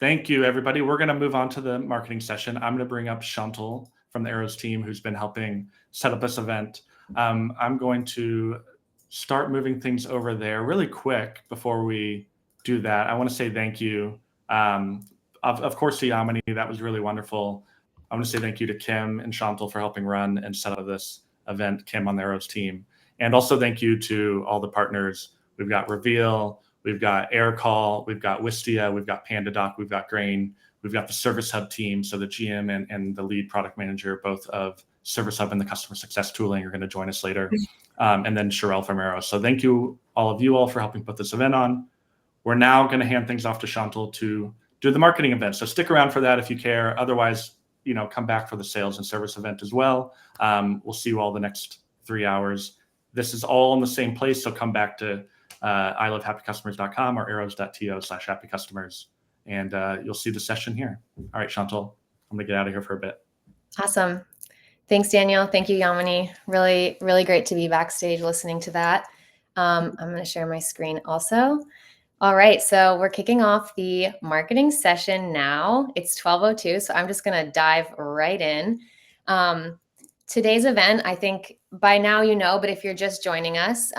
Thank you, everybody. We're going to move on to the marketing session. I'm going to bring up Chantal from the Arrows team, who's been helping set up this event. I'm going to start moving things over there really quick. Before we do that, I want to say thank you, of course, to Yamini. That was really wonderful. I want to say thank you to Kim and Chantal for helping run and set up this event, Kim on the Arrows team. And also thank you to all the partners. We've got Reveal, we've got Aircall, we've got Wistia, we've got PandaDoc, we've got Grain, we've got the Service Hub team. So the GM and the lead product manager, both of Service Hub and the customer success tooling, are going to join us later. And then Sherelle from Arrow. So thank you all for helping put this event on. We're now going to hand things off to Chantal to do the marketing event. So stick around for that if you care. Otherwise, come back for the sales and service event as well. We'll see you all the next 3 hours. This is all in the same place. So come back to ilovehappycustomers.com or arrows.to/happycustomers, and you'll see the session here. All right, Chantal, I'm gonna get out of here for a bit. Awesome. Thanks, Daniel. Thank you, Yamini. Really, really great to be backstage listening to that. I'm gonna share my screen also. All right, so we're kicking off the marketing session now. It's 12:02, so I'm just gonna dive right in. Today's event, I think by now you know, but if you're just joining us,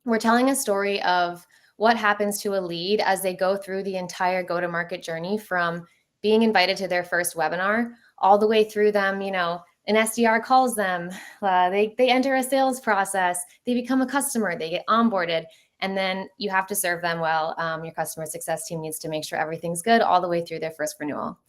we're telling a story of what happens to a lead as they go through the entire go-to-market journey, from being invited to their first webinar all the way through them, an SDR calls them, they enter a sales process, they become a customer, they get onboarded, and then you have to serve them well. Your customer success team needs to make sure everything's good all the way through their first renewal.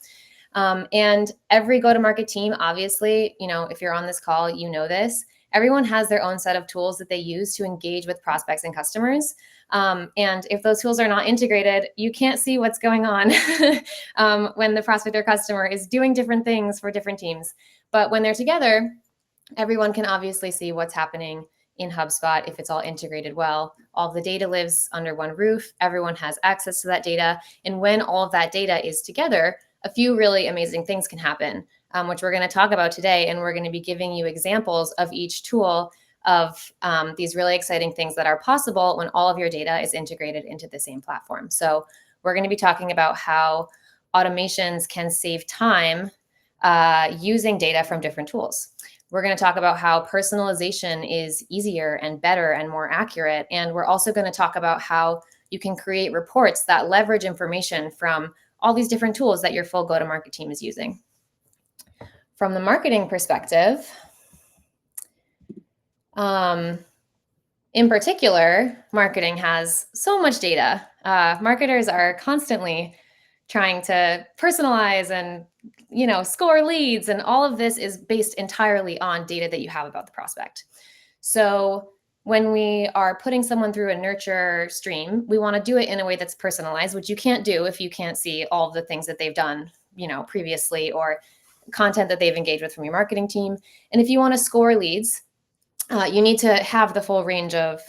And every go-to-market team, obviously, if you're on this call, you know this, everyone has their own set of tools that they use to engage with prospects and customers. And if those tools are not integrated, you can't see what's going on when the prospect or customer is doing different things for different teams. But when they're together, everyone can obviously see what's happening in HubSpot if it's all integrated well. All the data lives under one roof. Everyone has access to that data. And when all of that data is together, a few really amazing things can happen, which we're going to talk about today. And we're going to be giving you examples of each tool of these really exciting things that are possible when all of your data is integrated into the same platform. So we're going to be talking about how automations can save time using data from different tools. We're going to talk about how personalization is easier and better and more accurate. And we're also going to talk about how you can create reports that leverage information from all these different tools that your full go-to-market team is using. From the marketing perspective, in particular, marketing has so much data. Marketers are constantly trying to personalize and score leads, and all of this is based entirely on data that you have about the prospect. So when we are putting someone through a nurture stream, we want to do it in a way that's personalized, which you can't do if you can't see all of the things that they've done, previously, or content that they've engaged with from your marketing team. And if you want to score leads, you need to have the full range of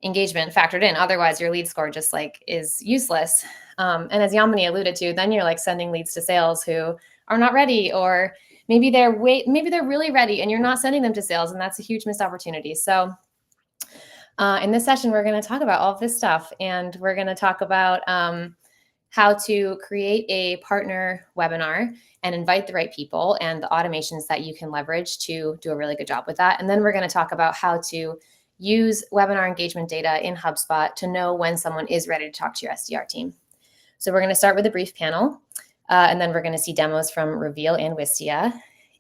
engagement factored in. Otherwise, your lead score just is useless. And as Yamini alluded to, then you're sending leads to sales who are not ready, or maybe they're really ready and you're not sending them to sales, and that's a huge missed opportunity. So in this session, we're going to talk about all of this stuff, and we're going to talk about how to create a partner webinar and invite the right people, and the automations that you can leverage to do a really good job with that. And then we're going to talk about how to use webinar engagement data in HubSpot to know when someone is ready to talk to your SDR team. So we're going to start with a brief panel, and then we're going to see demos from Reveal and Wistia.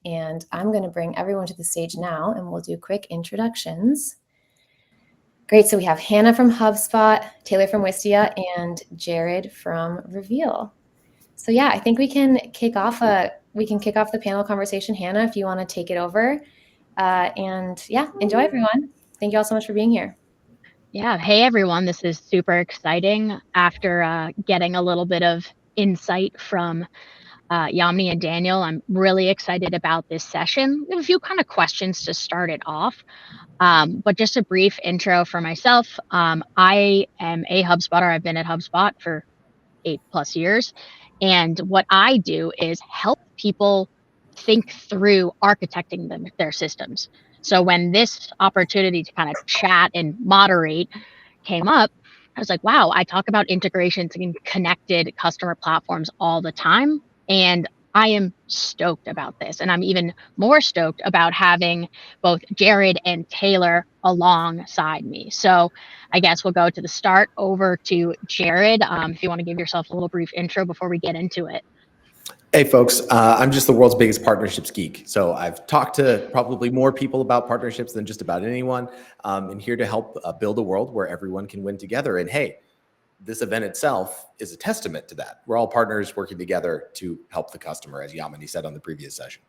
And I'm going to bring everyone to the stage now, and we'll do quick introductions. Great. So we have Hannah from HubSpot, Taylor from Wistia, and Jared from Reveal. So yeah, I think we can kick off the panel conversation. Hannah, if you want to take it over, and yeah, enjoy, everyone. Thank you all so much for being here. Yeah. Hey, everyone. This is super exciting. After getting a little bit of insight from Yamini and Daniel, I'm really excited about this session. We have a few kind of questions to start it off. But just a brief intro for myself. I am a HubSpotter. I've been at HubSpot for 8+ years. And what I do is help people think through architecting their systems. So when this opportunity to kind of chat and moderate came up, I was like, wow, I talk about integrations and connected customer platforms all the time. And I am stoked about this. And I'm even more stoked about having both Jared and Taylor alongside me. So I guess we'll go to the start over to Jared. If you want to give yourself a little brief intro before we get into it. Hey folks, I'm just the world's biggest partnerships geek. So I've talked to probably more people about partnerships than just about anyone, and here to help build a world where everyone can win together. And hey, this event itself is a testament to that. We're all partners working together to help the customer, as Yamini said on the previous session.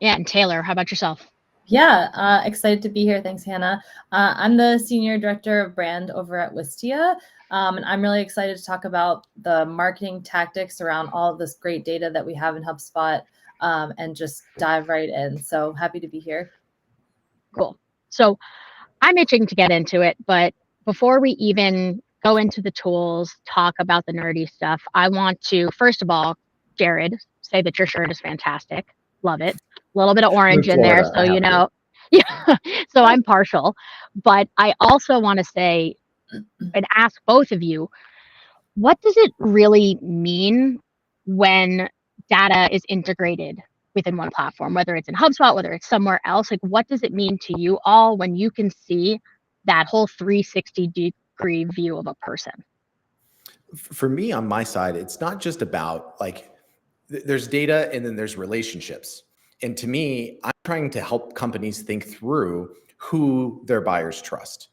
Yeah, and Taylor, how about yourself? Yeah, excited to be here. Thanks, Hannah. I'm the Senior Director of Brand over at Wistia, and I'm really excited to talk about the marketing tactics around all of this great data that we have in HubSpot, and just dive right in. So happy to be here. Cool. So I'm itching to get into it, but before we even go into the tools, talk about the nerdy stuff, I want to, first of all, Jared, say that your shirt is fantastic. Love it. A little bit of orange in there, so you know. Yeah, so I'm partial. But I also want to say and ask both of you, what does it really mean when data is integrated within one platform, whether it's in HubSpot, whether it's somewhere else? Like, what does it mean to you all when you can see that whole 360-degree view of a person? For me, on my side, it's not just about like, there's data and then there's relationships. And to me, I'm trying to help companies think through who their buyers trust,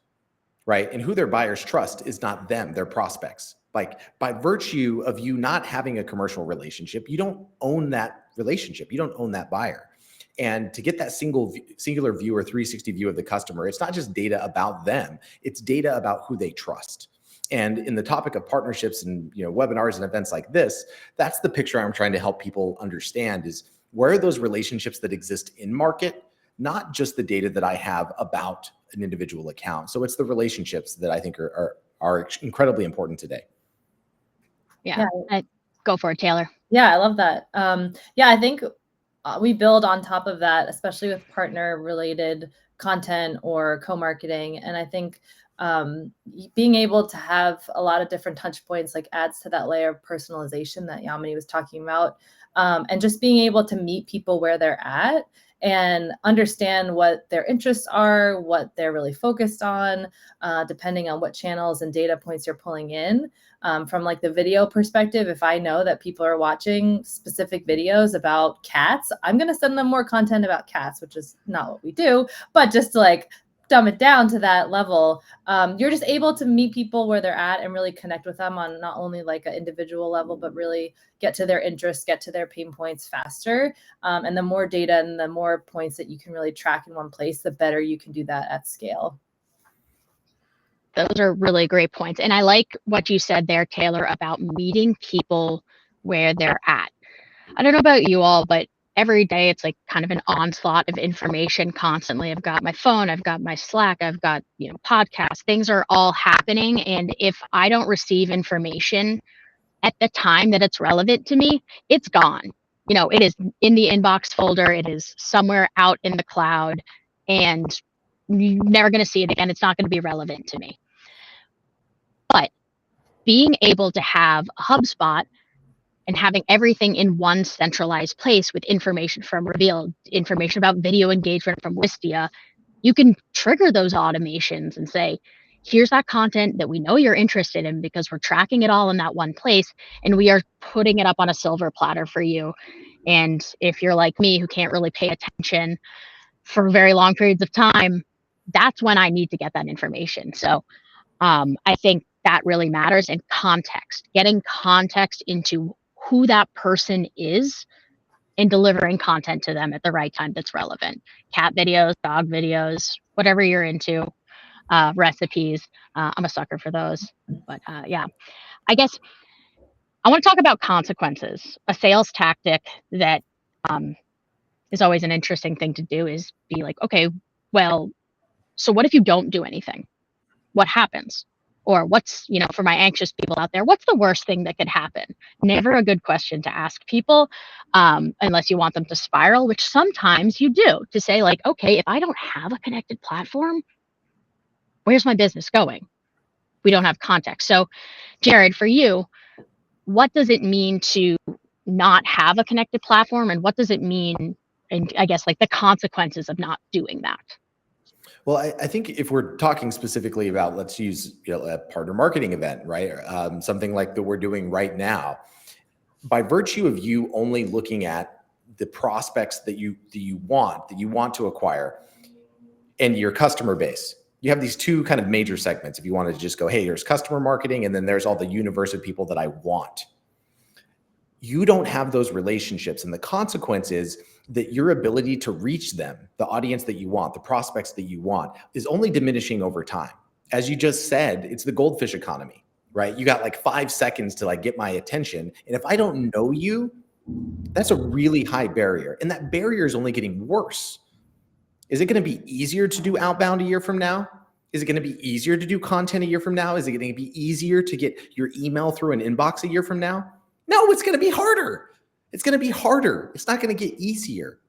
right? And who their buyers trust is not them, their prospects. Like, by virtue of you not having a commercial relationship, you don't own that relationship. You don't own that buyer. And to get that singular view or 360 view of the customer, it's not just data about them, it's data about who they trust. And in the topic of partnerships and webinars and events like this, that's the picture I'm trying to help people understand, is where are those relationships that exist in market, not just the data that I have about an individual account. So it's the relationships that I think are incredibly important today. Yeah. Go for it, Taylor. Yeah, I love that. Yeah, I think we build on top of that, especially with partner related content or co-marketing. And I think being able to have a lot of different touch points like adds to that layer of personalization that Yamini was talking about. And just being able to meet people where they're at and understand what their interests are, what they're really focused on, depending on what channels and data points you're pulling in. From like the video perspective, if I know that people are watching specific videos about cats, I'm going to send them more content about cats, which is not what we do, but just to like dumb it down to that level, you're just able to meet people where they're at and really connect with them on not only like an individual level, but really get to their interests, get to their pain points faster. And the more data and the more points that you can really track in one place, the better you can do that at scale. Those are really great points. And I like what you said there, Taylor, about meeting people where they're at. I don't know about you all, but every day it's like kind of an onslaught of information constantly. I've got my phone, I've got my Slack, I've got, podcasts, things are all happening. And if I don't receive information at the time that it's relevant to me, it's gone. It is in the inbox folder. It is somewhere out in the cloud, and you're never going to see it again. It's not going to be relevant to me. But being able to have a HubSpot and having everything in one centralized place with information from Reveal, information about video engagement from Wistia, you can trigger those automations and say, here's that content that we know you're interested in because we're tracking it all in that one place, and we are putting it up on a silver platter for you. And if you're like me, who can't really pay attention for very long periods of time, that's when I need to get that information. So I think that really matters. And context, getting context into who that person is and delivering content to them at the right time that's relevant. Cat videos, dog videos, whatever you're into, recipes. I'm a sucker for those. But yeah, I guess I want to talk about consequences. A sales tactic that is always an interesting thing to do is be like, okay, well, so what if you don't do anything? What happens? Or what's, for my anxious people out there, what's the worst thing that could happen? Never a good question to ask people, unless you want them to spiral, which sometimes you do, to say like, okay, if I don't have a connected platform, where's my business going? we don't have context. So Jared, for you, what does it mean to not have a connected platform, and what does it mean, and I guess like the consequences of not doing that? Well, I think if we're talking specifically about, let's use a partner marketing event, right? Something like that we're doing right now, by virtue of you only looking at the prospects that you want to acquire and your customer base, you have these two kind of major segments. If you wanted to just go, hey, there's customer marketing, and then there's all the universe of people that I want. You don't have those relationships, and the consequence is that your ability to reach them, the audience that you want, the prospects that you want, is only diminishing over time. As you just said, it's the goldfish economy, right? You got like 5 seconds to like get my attention. And if I don't know you, that's a really high barrier. And that barrier is only getting worse. Is it going to be easier to do outbound a year from now? Is it going to be easier to do content a year from now? Is it going to be easier to get your email through an inbox a year from now? No, it's going to be harder. It's going to be harder. It's not going to get easier.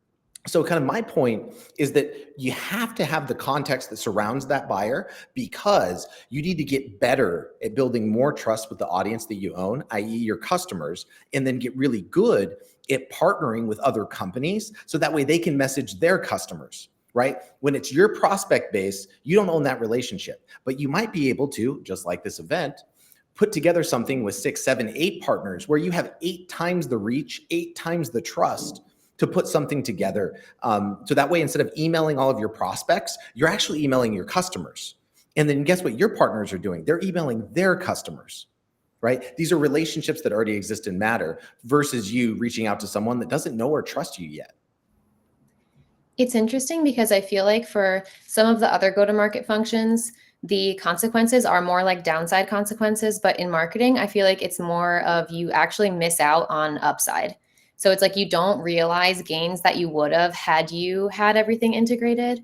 So kind of my point is that you have to have the context that surrounds that buyer, because you need to get better at building more trust with the audience that you own, i.e. your customers, and then get really good at partnering with other companies so that way they can message their customers, right? When it's your prospect base, you don't own that relationship, but you might be able to, just like this event, put together something with 6, 7, 8 partners where you have 8 times the reach, 8 times the trust to put something together. So that way, instead of emailing all of your prospects, you're actually emailing your customers. And then guess what your partners are doing? They're emailing their customers, right? These are relationships that already exist and matter versus you reaching out to someone that doesn't know or trust you yet. It's interesting because I feel like for some of the other go-to-market functions, the consequences are more like downside consequences, but in marketing, I feel like it's more of you actually miss out on upside. So it's like you don't realize gains that you would have had you had everything integrated,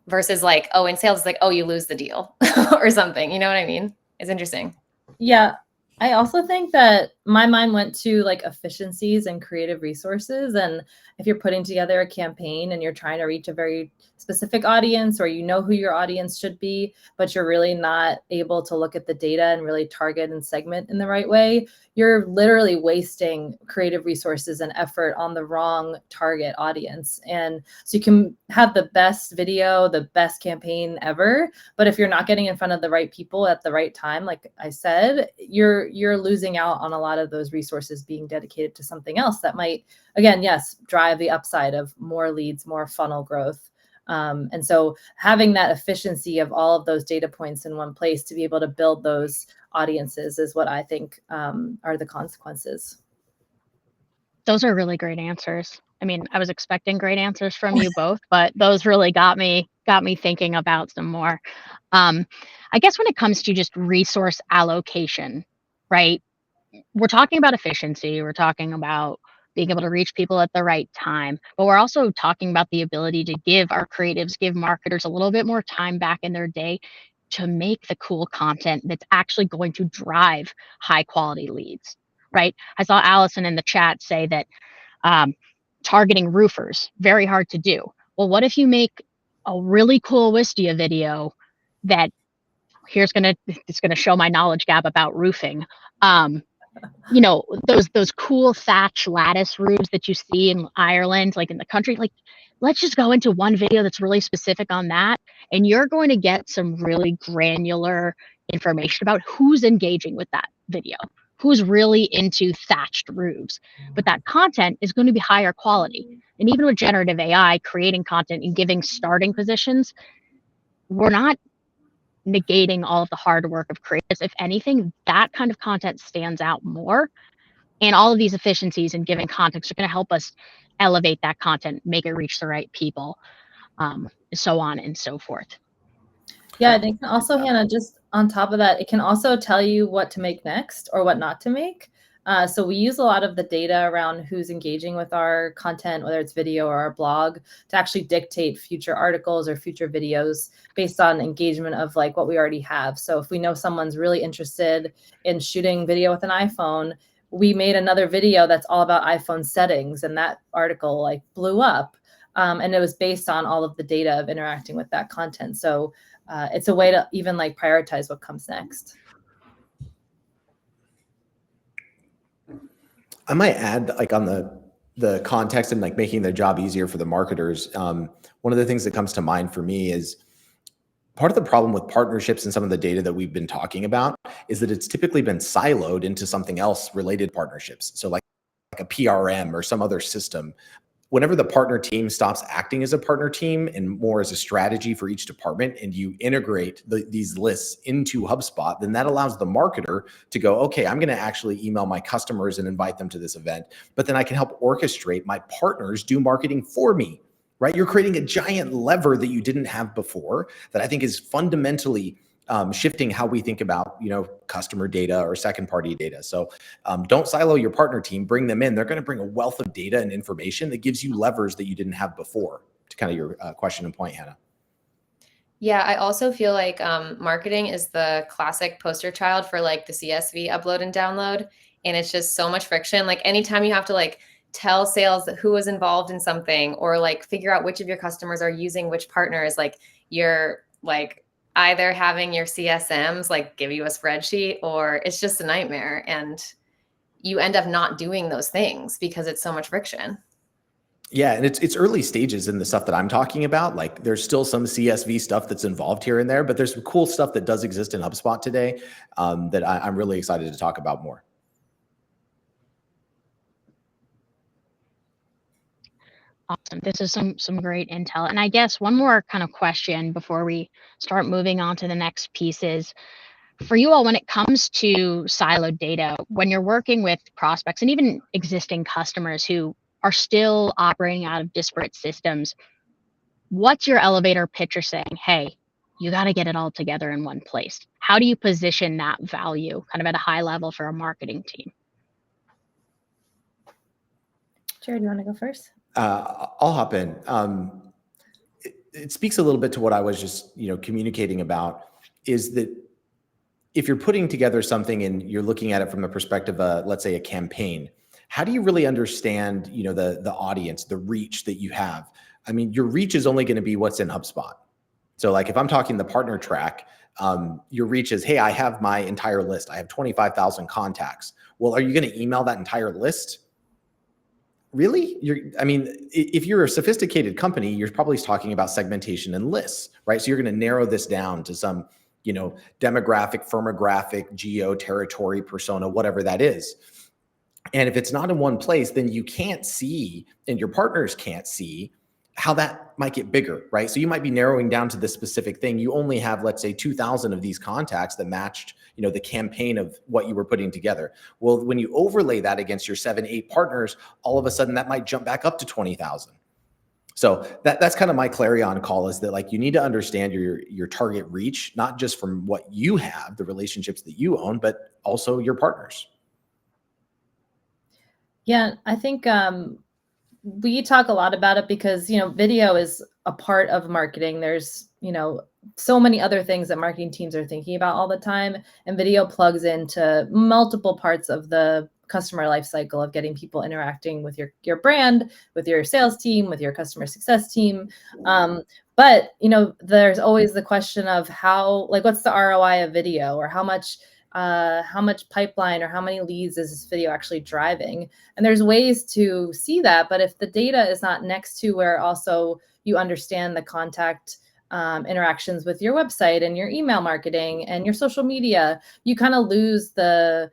versus like, oh, in sales, it's like, oh, you lose the deal or something. You know what I mean? It's interesting. Yeah. I also think that my mind went to like efficiencies and creative resources. And if you're putting together a campaign and you're trying to reach a very specific audience, or you know who your audience should be, but you're really not able to look at the data and really target and segment in the right way, you're literally wasting creative resources and effort on the wrong target audience. And so you can have the best video, the best campaign ever, but if you're not getting in front of the right people at the right time, like I said, you're losing out on a lot of those resources being dedicated to something else that might, again, yes, drive the upside of more leads, more funnel growth. And so having that efficiency of all of those data points in one place to be able to build those audiences is what I think are the consequences. Those are really great answers. I mean, I was expecting great answers from you both, but those really got me thinking about some more. I guess when it comes to just resource allocation, right? We're talking about efficiency. We're talking about being able to reach people at the right time, but we're also talking about the ability to give our creatives, give marketers a little bit more time back in their day to make the cool content that's actually going to drive high quality leads, right? I saw Allison in the chat say that targeting roofers, very hard to do. Well, what if you make a really cool Wistia video that it's gonna show my knowledge gap about roofing. You know, those cool thatch lattice roofs that you see in Ireland, like in the country, like let's just go into one video that's really specific on that. And you're going to get some really granular information about who's engaging with that video, who's really into thatched roofs. But that content is going to be higher quality. And even with generative AI creating content and giving starting positions, we're not negating all of the hard work of creators. If anything, that kind of content stands out more. And all of these efficiencies and giving context are going to help us elevate that content, make it reach the right people, so on and so forth. Yeah, and it can also, Hannah, just on top of that, it can also tell you what to make next or what not to make. So we use a lot of the data around who's engaging with our content, whether it's video or our blog, to actually dictate future articles or future videos based on engagement of like what we already have. So if we know someone's really interested in shooting video with an iPhone, we made another video that's all about iPhone settings, and that article like blew up. And it was based on all of the data of interacting with that content. So it's a way to even like prioritize what comes next. I might add, like, on the context and like making their job easier for the marketers. One of the things that comes to mind for me is part of the problem with partnerships and some of the data that we've been talking about is that it's typically been siloed into something else related partnerships. So like a PRM or some other system. Whenever the partner team stops acting as a partner team and more as a strategy for each department, and you integrate these lists into HubSpot, then that allows the marketer to go, okay, I'm going to actually email my customers and invite them to this event, but then I can help orchestrate my partners do marketing for me, right? You're creating a giant lever that you didn't have before that I think is fundamentally shifting how we think about, customer data or second party data. So don't silo your partner team, bring them in. They're going to bring a wealth of data and information that gives you levers that you didn't have before, to kind of your question and point, Hannah. Yeah, I also feel like marketing is the classic poster child for like the CSV upload and download. And it's just so much friction. Like anytime you have to like tell sales that who was involved in something, or like figure out which of your customers are using which partners, like you're like either having your CSMs like give you a spreadsheet, or it's just a nightmare. And you end up not doing those things because it's so much friction. Yeah, and it's early stages in the stuff that I'm talking about. Like there's still some CSV stuff that's involved here and there, but there's some cool stuff that does exist in HubSpot today that I'm really excited to talk about more. Awesome. This is some great intel. And I guess one more kind of question before we start moving on to the next piece is, for you all, when it comes to siloed data, when you're working with prospects and even existing customers who are still operating out of disparate systems, what's your elevator pitch or saying, hey, you got to get it all together in one place? How do you position that value kind of at a high level for a marketing team? Jared, you want to go first? I'll hop in. It speaks a little bit to what I was just, communicating about, is that if you're putting together something and you're looking at it from the perspective of, let's say, a campaign, how do you really understand, the audience, the reach that you have? I mean, your reach is only going to be what's in HubSpot. So like if I'm talking the partner track, your reach is, hey, I have my entire list. I have 25,000 contacts. Well, are you going to email that entire list? Really? If you're a sophisticated company, you're probably talking about segmentation and lists, right? So you're going to narrow this down to some, demographic, firmographic, geo, territory, persona, whatever that is. And if it's not in one place, then you can't see, and your partners can't see how that might get bigger, right? So you might be narrowing down to this specific thing. You only have, let's say, 2,000 of these contacts that matched, the campaign of what you were putting together. Well, when you overlay that against your 7-8 partners, all of a sudden that might jump back up to 20,000. So that's kind of my clarion call, is that like you need to understand your target reach, not just from what you have, the relationships that you own, but also your partners. Yeah, I think we talk a lot about it because, video is a part of marketing. There's, so many other things that marketing teams are thinking about all the time. And video plugs into multiple parts of the customer lifecycle of getting people interacting with your brand, with your sales team, with your customer success team. But, there's always the question of what's the ROI of video, or how much pipeline or how many leads is this video actually driving? And there's ways to see that, but if the data is not next to where also you understand the contact interactions with your website and your email marketing and your social media, you kind of lose the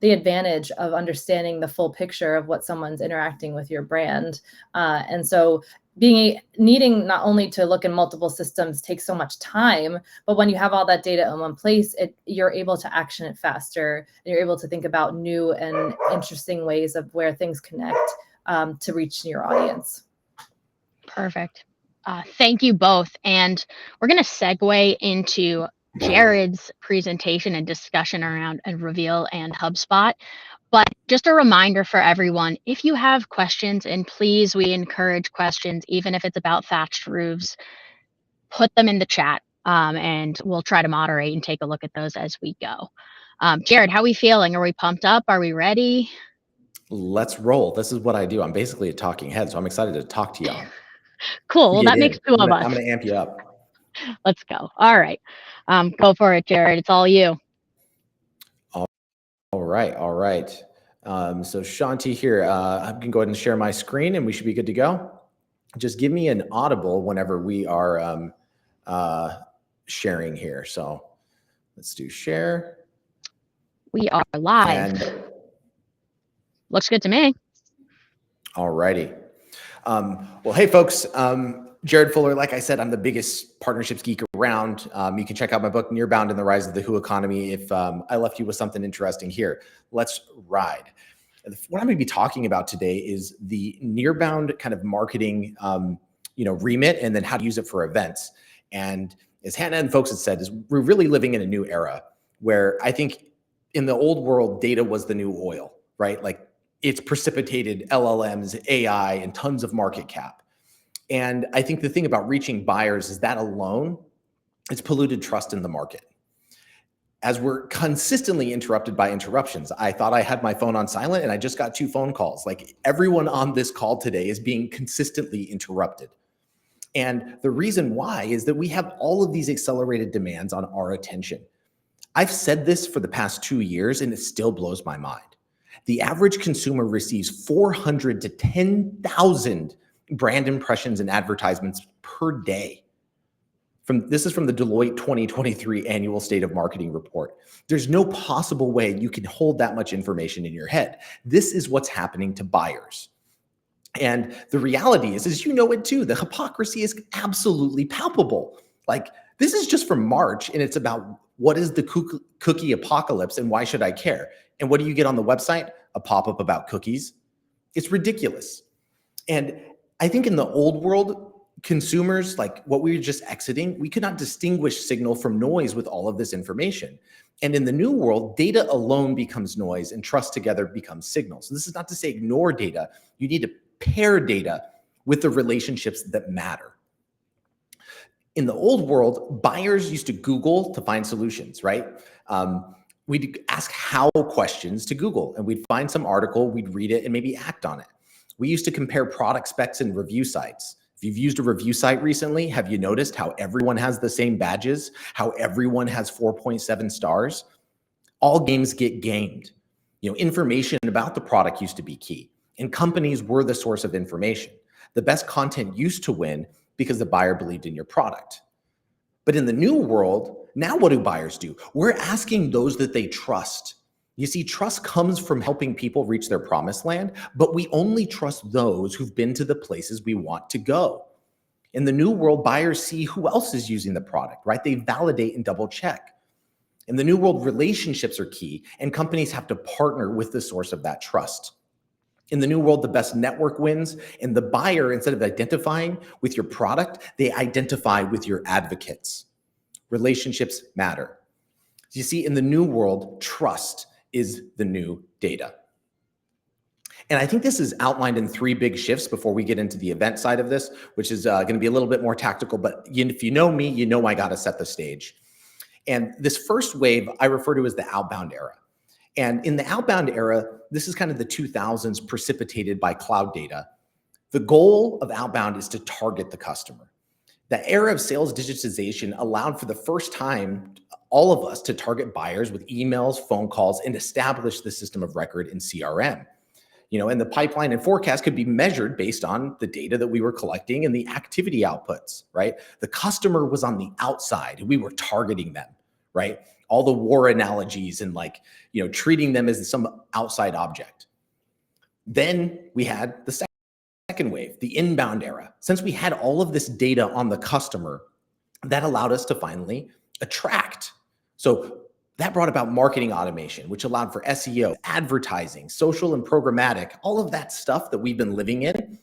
advantage of understanding the full picture of what someone's interacting with your brand. And so needing not only to look in multiple systems takes so much time, but when you have all that data in one place, you're able to action it faster, and you're able to think about new and interesting ways of where things connect to reach your audience. Perfect. Thank you both. And we're going to segue into Jared's presentation and discussion around Reveal and HubSpot. But just a reminder for everyone, if you have questions, and please, we encourage questions, even if it's about thatched roofs, put them in the chat, and we'll try to moderate and take a look at those as we go. Jared, how are we feeling? Are we pumped up? Are we ready? Let's roll. This is what I do. I'm basically a talking head, so I'm excited to talk to y'all. Cool. Well, that makes two of us. I'm going to amp you up. Let's go. All right. Go for it, Jared. It's all you. All right. All right. So Shanti here, I can go ahead and share my screen and we should be good to go. Just give me an audible whenever we are sharing here. So let's do share. We are live. And looks good to me. All righty. Well, hey folks, Jared Fuller, like I said, I'm the biggest partnerships geek around. You can check out my book, Nearbound and the Rise of the Who Economy, if I left you with something interesting here. Let's ride. What I'm going to be talking about today is the Nearbound kind of marketing, remit, and then how to use it for events. And as Hannah and folks have said, is we're really living in a new era where I think in the old world, data was the new oil, right? Like it's precipitated LLMs, AI, and tons of market cap. And I think the thing about reaching buyers is that alone, it's polluted trust in the market. As we're consistently interrupted by interruptions, I thought I had my phone on silent and I just got 2 phone calls. Like everyone on this call today is being consistently interrupted. And the reason why is that we have all of these accelerated demands on our attention. I've said this for the past 2 years and it still blows my mind. The average consumer receives 400 to 10,000 brand impressions and advertisements per day. This is from the Deloitte 2023 Annual State of Marketing Report. There's no possible way you can hold that much information in your head. This is what's happening to buyers. And the reality is you know it too, the hypocrisy is absolutely palpable. Like this is just from March and it's about what is the cookie apocalypse and why should I care? And what do you get on the website? A pop-up about cookies. It's ridiculous. And I think in the old world, consumers, like what we were just exiting, we could not distinguish signal from noise with all of this information. And in the new world, data alone becomes noise and trust together becomes signal. So this is not to say ignore data. You need to pair data with the relationships that matter. In the old world, buyers used to Google to find solutions, right? We'd ask how questions to Google and we'd find some article, we'd read it and maybe act on it. We used to compare product specs and review sites. If you've used a review site recently, have you noticed how everyone has the same badges? How everyone has 4.7 stars? All games get gamed. Information about the product used to be key and companies were the source of information. The best content used to win because the buyer believed in your product. But in the new world, now what do buyers do? We're asking those that they trust. You see, trust comes from helping people reach their promised land, but we only trust those who've been to the places we want to go. In the new world, buyers see who else is using the product, right? They validate and double check. In the new world, relationships are key, and companies have to partner with the source of that trust. In the new world, the best network wins, and the buyer, instead of identifying with your product, they identify with your advocates. Relationships matter. You see, in the new world, trust is the new data. And I think this is outlined in 3 big shifts before we get into the event side of this, which is going to be a little bit more tactical, but if you know me, you know I got to set the stage. And this first wave I refer to as the outbound era. And in the outbound era, this is kind of the 2000s precipitated by cloud data. The goal of outbound is to target the customer. The era of sales digitization allowed for the first time all of us to target buyers with emails, phone calls, and establish the system of record in CRM. And the pipeline and forecast could be measured based on the data that we were collecting and the activity outputs, right? The customer was on the outside and we were targeting them, right? All the war analogies and treating them as some outside object. Then we had the second wave, the inbound era. Since we had all of this data on the customer, that allowed us to finally attract. So that brought about marketing automation, which allowed for SEO, advertising, social and programmatic, all of that stuff that we've been living in,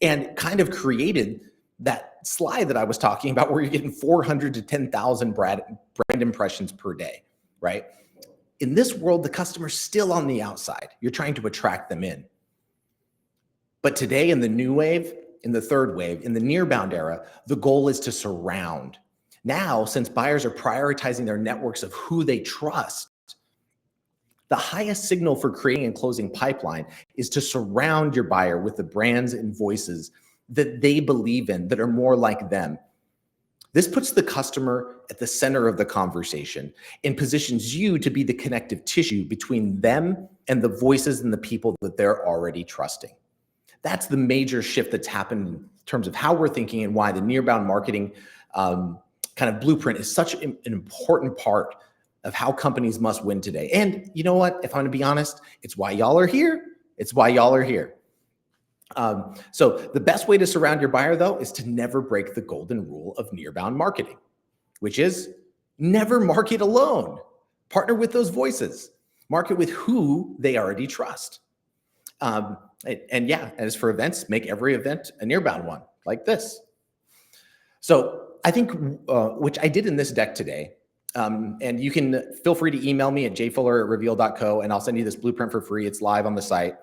and kind of created that slide that I was talking about where you're getting 400 to 10,000 brand impressions per day, right? In this world, the customer's still on the outside. You're trying to attract them in. But today in the new wave, in the third wave, in the nearbound era, the goal is to surround. Now, since buyers are prioritizing their networks of who they trust, the highest signal for creating and closing pipeline is to surround your buyer with the brands and voices that they believe in, that are more like them. This puts the customer at the center of the conversation and positions you to be the connective tissue between them and the voices and the people that they're already trusting. That's the major shift that's happened in terms of how we're thinking and why the Nearbound marketing kind of blueprint is such an important part of how companies must win today. And you know what? If I'm going to be honest, it's why y'all are here. It's why y'all are here. So the best way to surround your buyer, though, is to never break the golden rule of Nearbound marketing, which is never market alone. Partner with those voices. Market with who they already trust. And yeah, as for events, make every event a Nearbound one, like this. So I think, which I did in this deck today, and you can feel free to email me at jfuller@reveal.co, and I'll send you this blueprint for free. It's live on the site.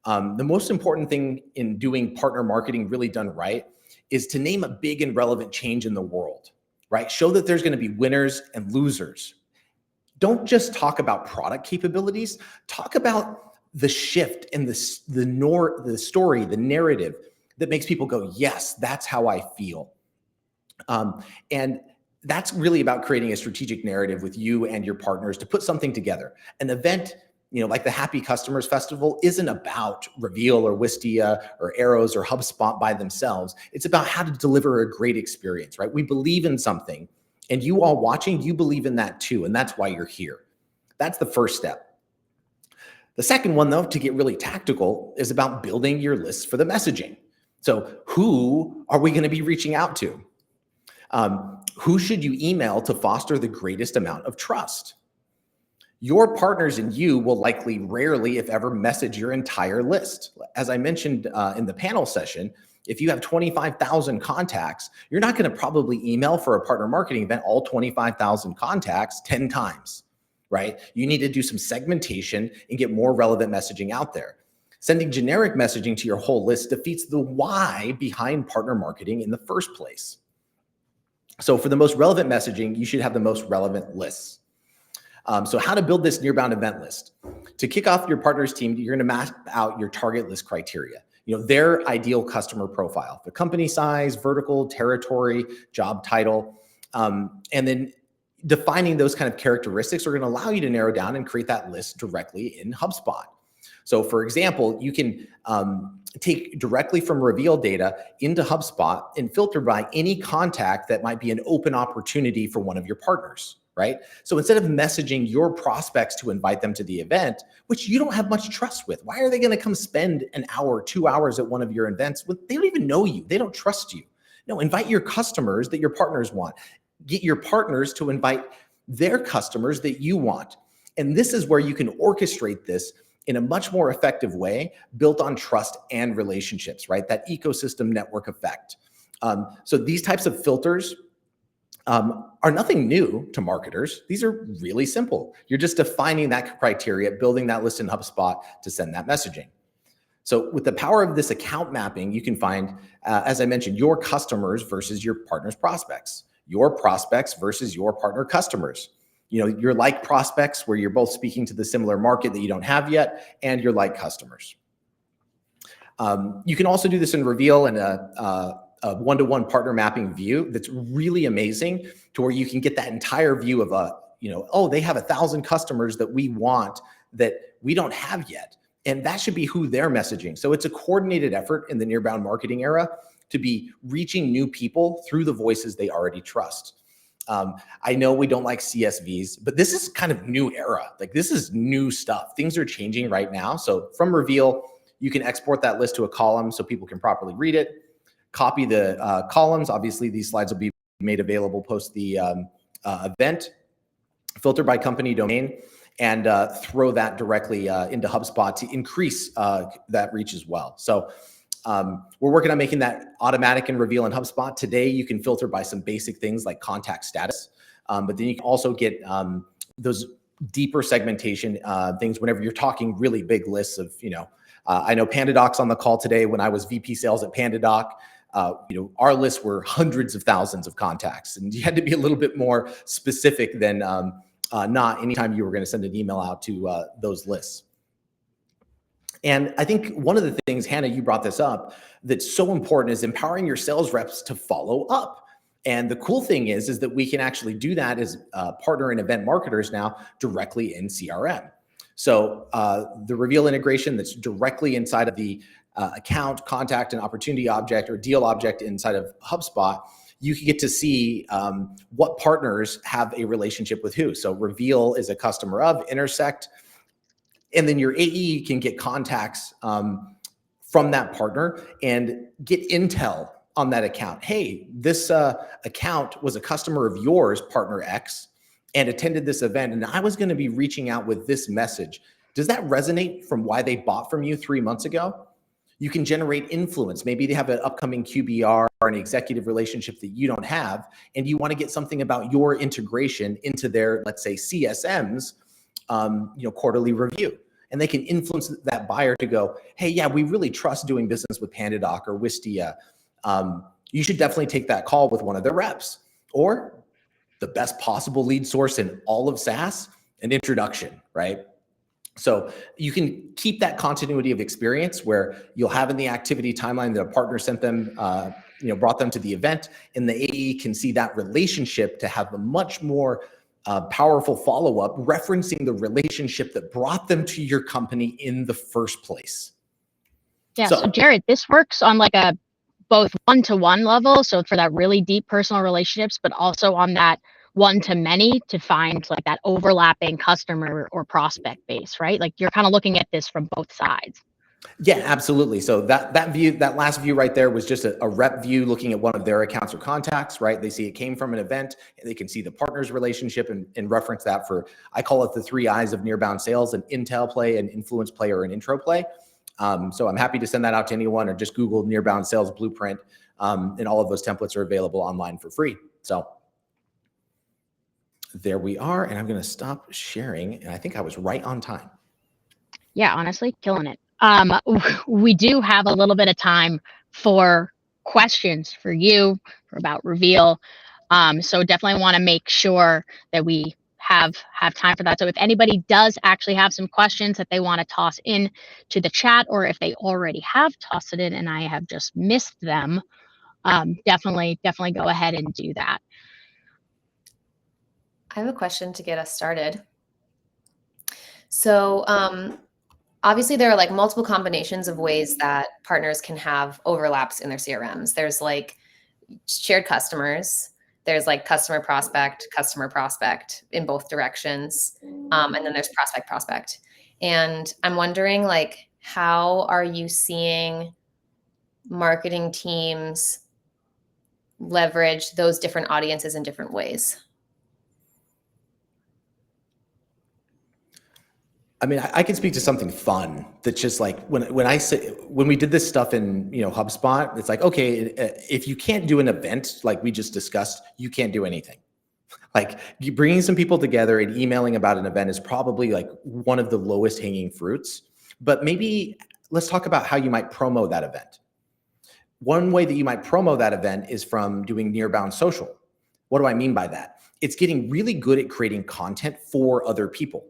The most important thing in doing partner marketing really done right is to name a big and relevant change in the world, right? Show that there's going to be winners and losers. Don't just talk about product capabilities. Talk about the shift and the story, the narrative that makes people go, yes, that's how I feel. And that's really about creating a strategic narrative with you and your partners to put something together. An event, like the Happy Customers Festival, isn't about Reveal or Wistia or Arrows or HubSpot by themselves. It's about how to deliver a great experience, right? We believe in something, and you all watching, you believe in that too, and that's why you're here. That's the first step. The second one, though, to get really tactical, is about building your lists for the messaging. So who are we going to be reaching out to? Who should you email to foster the greatest amount of trust? Your partners and you will likely rarely, if ever, message your entire list. As I mentioned in the panel session, if you have 25,000 contacts, you're not going to probably email for a partner marketing event all 25,000 contacts 10 times, right? You need to do some segmentation and get more relevant messaging out there. Sending generic messaging to your whole list defeats the why behind partner marketing in the first place. So for the most relevant messaging, you should have the most relevant lists. So how to build this Nearbound event list. To kick off your partners team, you're going to map out your target list criteria. Their ideal customer profile, the company size, vertical, territory, job title, and then defining those kind of characteristics are going to allow you to narrow down and create that list directly in HubSpot. So for example, you can take directly from Reveal data into HubSpot and filter by any contact that might be an open opportunity for one of your partners, right? So instead of messaging your prospects to invite them to the event, which you don't have much trust with, why are they going to come spend an hour, 2 hours at one of your events when they don't even know you? They don't trust you. No, invite your customers that your partners want. Get your partners to invite their customers that you want. And this is where you can orchestrate this in a much more effective way, built on trust and relationships, right? That ecosystem network effect. So these types of filters are nothing new to marketers. These are really simple. You're just defining that criteria, building that list in HubSpot to send that messaging. So with the power of this account mapping, you can find, as I mentioned, your customers versus your partner's prospects, your prospects versus your partner customers. Your like prospects where you're both speaking to the similar market that you don't have yet, and your like customers. You can also do this in Reveal and a one-to-one partner mapping view that's really amazing, to where you can get that entire view of oh, they have 1,000 customers that we want that we don't have yet. And that should be who they're messaging. So it's a coordinated effort in the Nearbound marketing era to be reaching new people through the voices they already trust. I know we don't like CSVs, but this is kind of new era. Like, this is new stuff. Things are changing right now. So from Reveal, you can export that list to a column so people can properly read it. Copy the columns. Obviously, these slides will be made available post the event. Filter by company domain, and throw that directly into HubSpot to increase that reach as well. So we're working on making that automatic in Reveal and HubSpot. Today, you can filter by some basic things like contact status, but then you can also get those deeper segmentation things whenever you're talking really big lists of, I know PandaDoc's on the call today. When I was VP sales at PandaDoc, our lists were hundreds of thousands of contacts, and you had to be a little bit more specific than not anytime you were going to send an email out to those lists. And I think one of the things, Hannah, you brought this up, that's so important is empowering your sales reps to follow up And the cool thing is that we can actually do that as partner and event marketers now directly in CRM. So the Reveal integration that's directly inside of the account, contact, and opportunity object or deal object inside of HubSpot, you can get to see what partners have a relationship with who. So Reveal is a customer of, Intersect, and then your AE can get contacts from that partner and get intel on that account. Hey, this account was a customer of yours, partner X, and attended this event, and I was going to be reaching out with this message. Does that resonate from why they bought from you 3 months ago? You can generate influence. Maybe they have an upcoming QBR or an executive relationship that you don't have, and you want to get something about your integration into their, let's say, CSM's quarterly review. And they can influence that buyer to go, hey, yeah, we really trust doing business with PandaDoc or Wistia. You should definitely take that call with one of their reps. Or the best possible lead source in all of SaaS, an introduction, right? So you can keep that continuity of experience where you'll have in the activity timeline that a partner sent them, brought them to the event, and the AE can see that relationship to have a much more powerful follow-up referencing the relationship that brought them to your company in the first place. Yeah, so Jared, this works on like a both one-to-one level, so for that really deep personal relationships, but also on that one-to-many to find like that overlapping customer or prospect base, right? Like you're kind of looking at this from both sides. Yeah, absolutely. So that view, that last view right there was just a rep view looking at one of their accounts or contacts, right? They see it came from an event, and they can see the partner's relationship and reference that for, I call it the 3 I's of Nearbound sales: an intel play, an influence play, or an intro play. So I'm happy to send that out to anyone, or just Google Nearbound Sales Blueprint, and all of those templates are available online for free. So there we are, and I'm going to stop sharing, and I think I was right on time. Yeah, honestly, killing it. We do have a little bit of time for questions for you about Reveal. So definitely want to make sure that we have time for that. So if anybody does actually have some questions that they want to toss in to the chat, or if they already have tossed it in and I have just missed them, definitely go ahead and do that. I have a question to get us started. So obviously there are like multiple combinations of ways that partners can have overlaps in their CRMs. There's like shared customers. There's like customer prospect in both directions. And then there's prospect. And I'm wondering, like, how are you seeing marketing teams leverage those different audiences in different ways? I mean, I can speak to something fun that's just like when we did this stuff in HubSpot, it's like, okay, if you can't do an event like we just discussed, you can't do anything. Like bringing some people together and emailing about an event is probably like one of the lowest hanging fruits. But maybe let's talk about how you might promo that event. One way that you might promo that event is from doing Nearbound social. What do I mean by that? It's getting really good at creating content for other people.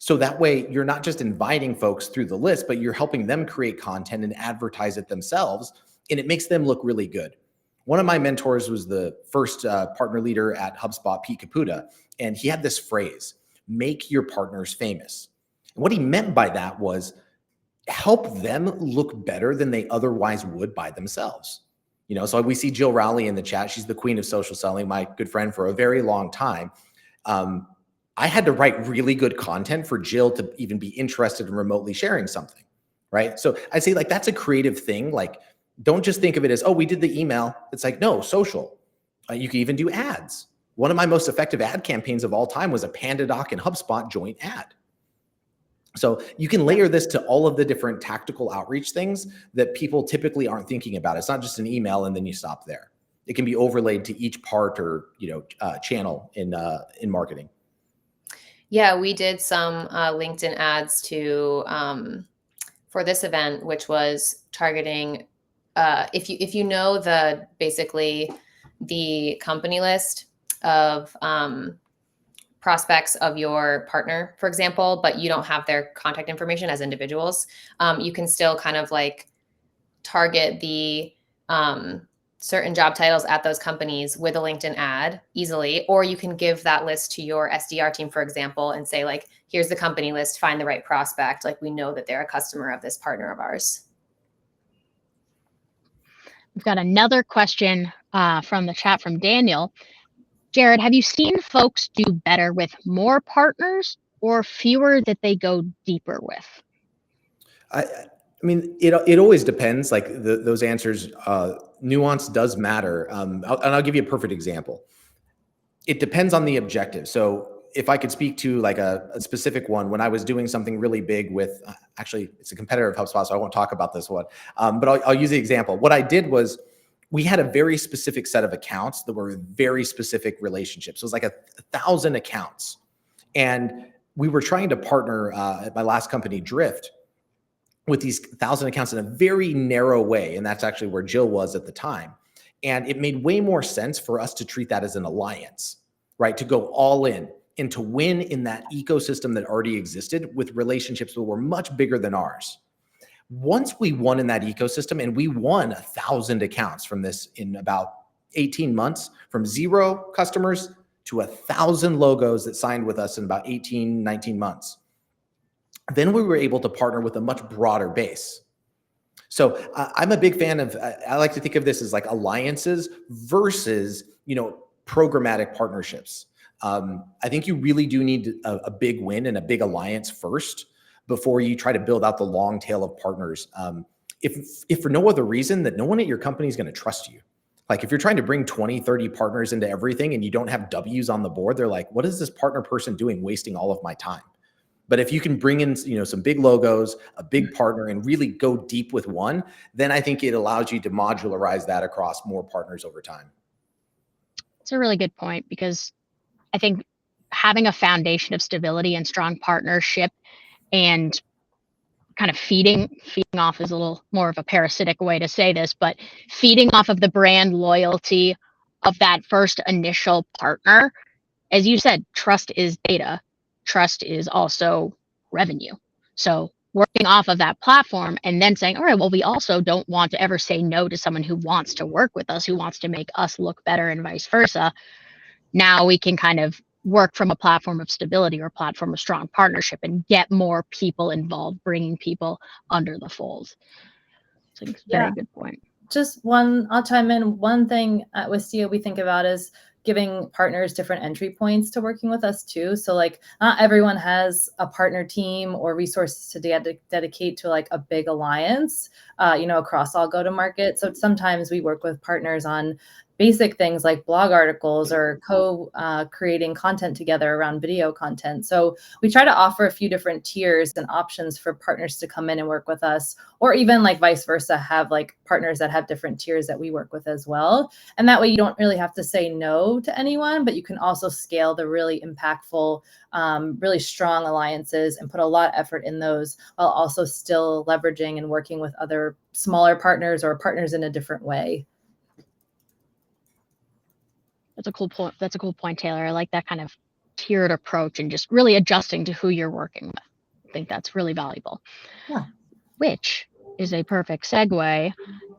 So that way you're not just inviting folks through the list, but you're helping them create content and advertise it themselves. And it makes them look really good. One of my mentors was the first partner leader at HubSpot, Pete Caputa. And he had this phrase, make your partners famous. And what he meant by that was help them look better than they otherwise would by themselves. So we see Jill Rowley in the chat. She's the queen of social selling, my good friend for a very long time. I had to write really good content for Jill to even be interested in remotely sharing something, right? So I say like, that's a creative thing. Like, don't just think of it as, oh, we did the email. It's like, no, social. You can even do ads. One of my most effective ad campaigns of all time was a PandaDoc and HubSpot joint ad. So you can layer this to all of the different tactical outreach things that people typically aren't thinking about. It's not just an email and then you stop there. It can be overlaid to each part or channel in marketing. Yeah, we did some LinkedIn ads for this event, which was targeting if you know basically the company list of prospects of your partner, for example, but you don't have their contact information as individuals, you can still kind of like target the certain job titles at those companies with a LinkedIn ad easily, or you can give that list to your SDR team, for example, and say like, here's the company list, find the right prospect. Like we know that they're a customer of this partner of ours. We've got another question from the chat from Daniel. Jared, have you seen folks do better with more partners or fewer that they go deeper with? I mean, it always depends. Like those answers, nuance does matter. I'll give you a perfect example. It depends on the objective. So if I could speak to like a specific one, when I was doing something really big with, actually it's a competitor of HubSpot, so I won't talk about this one, but I'll use the example. What I did was we had a very specific set of accounts that were very specific relationships. It was like 1,000 accounts. And we were trying to partner at my last company, Drift, with these 1,000 accounts in a very narrow way. And that's actually where Jill was at the time. And it made way more sense for us to treat that as an alliance, right? To go all in and to win in that ecosystem that already existed with relationships that were much bigger than ours. Once we won in that ecosystem, and we won 1,000 accounts from this in about 18 months, from 0 customers to 1,000 logos that signed with us in about 18, 19 months. Then we were able to partner with a much broader base. So I'm a big fan of, I like to think of this as like alliances versus, programmatic partnerships. I think you really do need a big win and a big alliance first before you try to build out the long tail of partners. If for no other reason that no one at your company is going to trust you. Like if you're trying to bring 20, 30 partners into everything and you don't have W's on the board, they're like, what is this partner person doing wasting all of my time? But if you can bring in, some big logos, a big partner, and really go deep with one, then I think it allows you to modularize that across more partners over time. It's a really good point, because I think having a foundation of stability and strong partnership and kind of feeding off is a little more of a parasitic way to say this, but feeding off of the brand loyalty of that first initial partner. As you said, trust is data. Trust is also revenue. So working off of that platform and then saying, all right, well, we also don't want to ever say no to someone who wants to work with us, who wants to make us look better, and vice versa. Now we can kind of work from a platform of stability or a platform of strong partnership and get more people involved, bringing people under the fold. So it's a very good point. I'll chime in. One thing at Wistia we think about is giving partners different entry points to working with us too. So like not everyone has a partner team or resources to dedicate to like a big alliance, across all go-to-market. So sometimes we work with partners on basic things like blog articles or creating content together around video content. So we try to offer a few different tiers and options for partners to come in and work with us, or even like vice versa, have like partners that have different tiers that we work with as well. And that way you don't really have to say no to anyone, but you can also scale the really impactful, really strong alliances and put a lot of effort in those while also still leveraging and working with other smaller partners or partners in a different way. That's a cool point. That's a cool point, Taylor. I like that kind of tiered approach and just really adjusting to who you're working with. I think that's really valuable. Yeah. Which is a perfect segue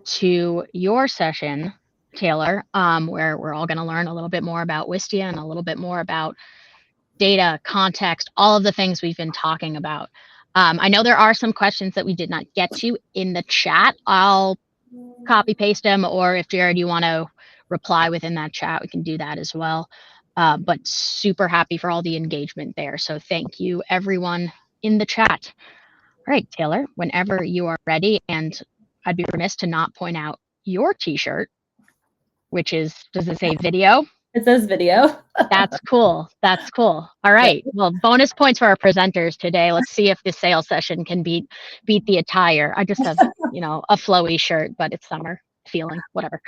to your session, Taylor, where we're all going to learn a little bit more about Wistia and a little bit more about data, context, all of the things we've been talking about. I know there are some questions that we did not get to in the chat. I'll copy paste them, or if Jared, you want to reply within that chat, we can do that as well. But super happy for all the engagement there. So thank you everyone in the chat. All right, Taylor, whenever you are ready, and I'd be remiss to not point out your t-shirt, which is, does it say video? It says video. That's cool. That's cool. All right. Well, bonus points for our presenters today. Let's see if the sales session can beat the attire. I just have, a flowy shirt, but it's summer feeling, whatever.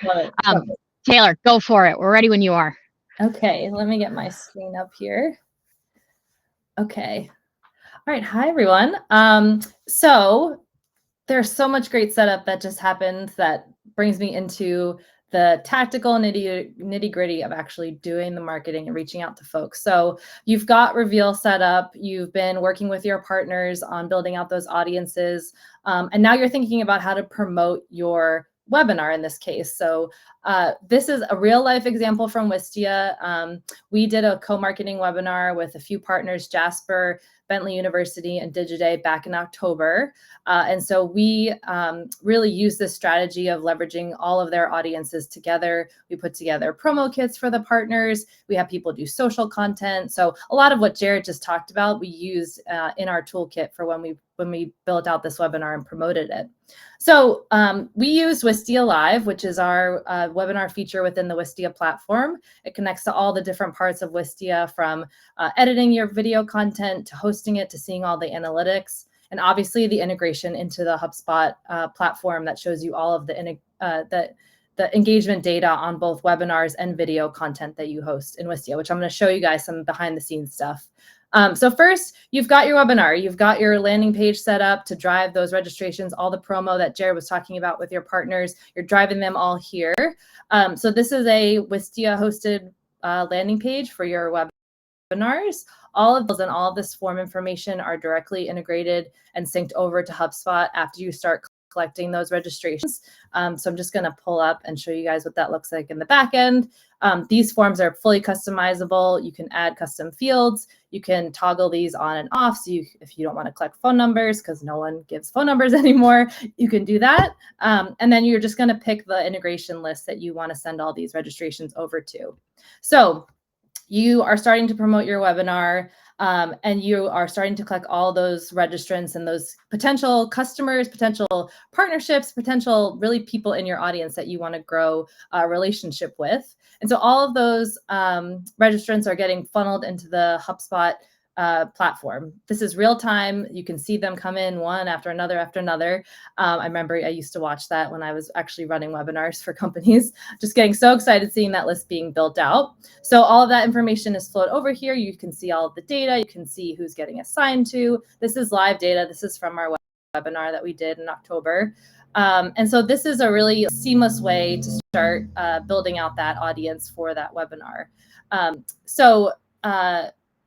Taylor, go for it. We're ready when you are. Okay. Let me get my screen up here. Okay. All right. Hi, everyone. So there's so much great setup that just happened that brings me into the tactical nitty gritty of actually doing the marketing and reaching out to folks. So you've got Reveal set up. You've been working with your partners on building out those audiences. And now you're thinking about how to promote your webinar in this case. So this is a real life example from Wistia. We did a co-marketing webinar with a few partners, Jasper, Bentley University, and Digiday back in October. And so we really use this strategy of leveraging all of their audiences together. We put together promo kits for the partners. We have people do social content. So a lot of what Jared just talked about, we used in our toolkit for when we built out this webinar and promoted it. So we use Wistia Live, which is our webinar feature within the Wistia platform. It connects to all the different parts of Wistia, from editing your video content to hosting it to seeing all the analytics, and obviously the integration into the HubSpot platform that shows you all of the engagement data on both webinars and video content that you host in Wistia, which I'm going to show you guys some behind the scenes stuff. So first, you've got your webinar, you've got your landing page set up to drive those registrations, all the promo that Jared was talking about with your partners, you're driving them all here. So this is a Wistia hosted landing page for your webinars. All of those and all of this form information are directly integrated and synced over to HubSpot after you start collecting those registrations. So I'm just going to pull up and show you guys what that looks like in the back end. These forms are fully customizable. You can add custom fields. You can toggle these on and off. So if you don't want to collect phone numbers, because no one gives phone numbers anymore, you can do that. And then you're just going to pick the integration list that you want to send all these registrations over to. So you are starting to promote your webinar, and you are starting to collect all those registrants and those potential customers, potential partnerships, potential really people in your audience that you want to grow a relationship with. And so all of those registrants are getting funneled into the HubSpot platform. This is real time. You can see them come in one after another after another. I remember I used to watch that when I was actually running webinars for companies, just getting so excited seeing that list being built out. So all of that information is flowed over here. You can see all of the data. You can see who's getting assigned to. This is live data. This is from our webinar that we did in October. And so this is a really seamless way to start building out that audience for that webinar.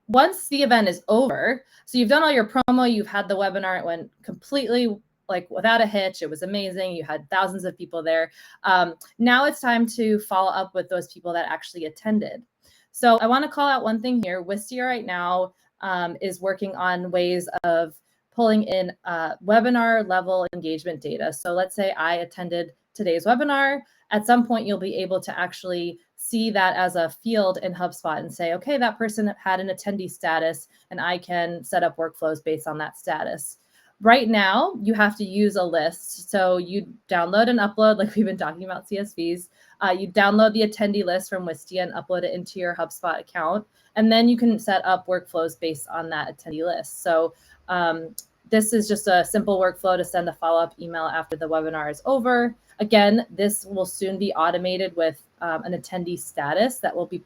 Once the event is over, so you've done all your promo, you've had the webinar, it went completely like without a hitch, it was amazing, you had thousands of people there. Now it's time to follow up with those people that actually attended. So I want to call out one thing here. Wistia right now is working on ways of pulling in webinar level engagement data. So let's say I attended today's webinar. At some point, you'll be able to actually see that as a field in HubSpot and say, okay, that person had an attendee status, and I can set up workflows based on that status. Right now, you have to use a list. So you download and upload, like we've been talking about CSVs. You download the attendee list from Wistia and upload it into your HubSpot account. And then you can set up workflows based on that attendee list. So this is just a simple workflow to send a follow-up email after the webinar is over. Again, this will soon be automated with an attendee status that will be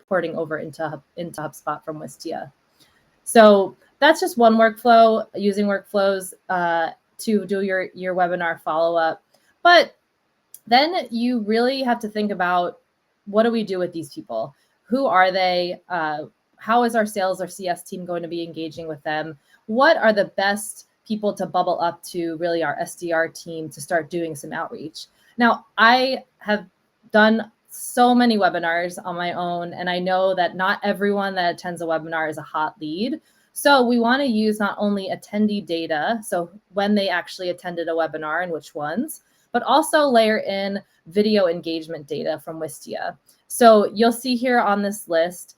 porting over into HubSpot from Wistia. So that's just one workflow, using workflows to do your webinar follow-up. But then you really have to think about, what do we do with these people? Who are they? How is our sales or CS team going to be engaging with them? What are the best people to bubble up to really our SDR team to start doing some outreach? Now, I have done so many webinars on my own, and I know that not everyone that attends a webinar is a hot lead. So we want to use not only attendee data, so when they actually attended a webinar and which ones, but also layer in video engagement data from Wistia. So you'll see here on this list,